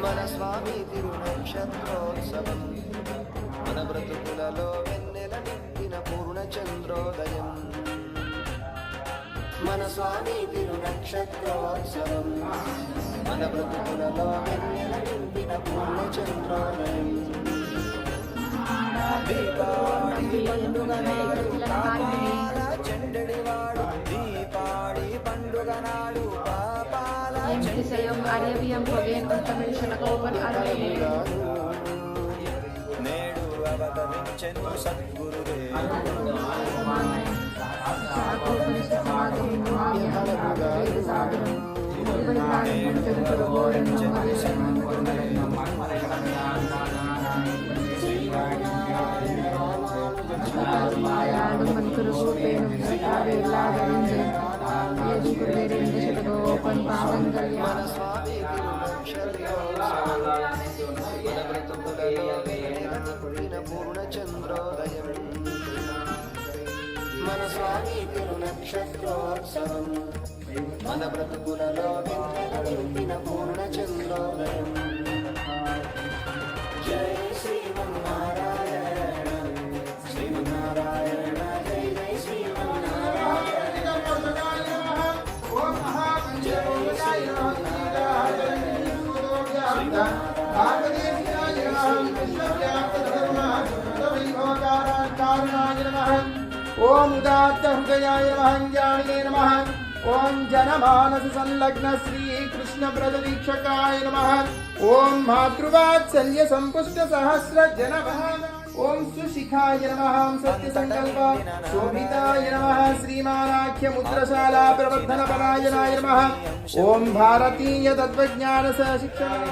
మన స్వామి తిరునక్షత్రోత్సవం మన బ్రతుకులలో వెన్నెల నింపిన పూర్ణ చంద్రోదయం మన స్వామి తిరునక్షత్రోత్సవం మన బ్రతుకులలో వెన్నెల నింపిన పూర్ణ చంద్రోదయం దీపావళి పండుగ నాడు పాపాల చెండడివాడు దీపావళి పండుగ నాడు పాపాల నేడు అవతరించెను సద్గురుదేవుడు పూర్ణ చంద్రోదయం మన స్వామి తిరునక్షత్రోత్సవం మన బ్రతుకులలో నింపిన పూర్ణ చంద్రోదయం జై శ్రీమన్నారాయణ శ్రీమన్నారాయణ జై జై శ్రీమన్నారాయణ ఓం జై ओम उदात्त हृदयाय नमः ज्ञानिने नमः ओम जनमानस संलग्न श्री कृष्ण व्रत दीक्षकाय नमः ओम मातृवात्सल्य संपुष्ट सहस्र जनमः ओम सुशिखाय नमः सत्य संकल्प शोभिताय नमः श्रीमानाख्य मुद्रशाला प्रवर्धन परायणाय नमः ओम भारतीय तत्वज्ञान सह शिक्षण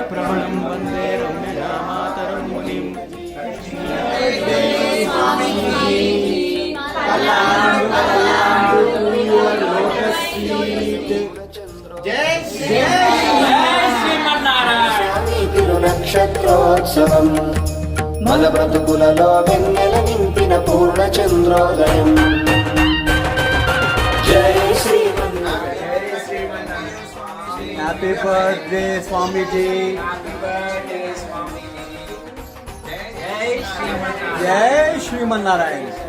प्रवणं वन्दे रम्यजामातरं मुनिं తిరునక్షత్రోత్సవం మన బ్రతుకులలో వెన్నెల నింపిన పూర్ణ చంద్రోదయం జై హ్యాపీ బర్త్డే స్వామీజీ జై శ్రీమన్నారాయణ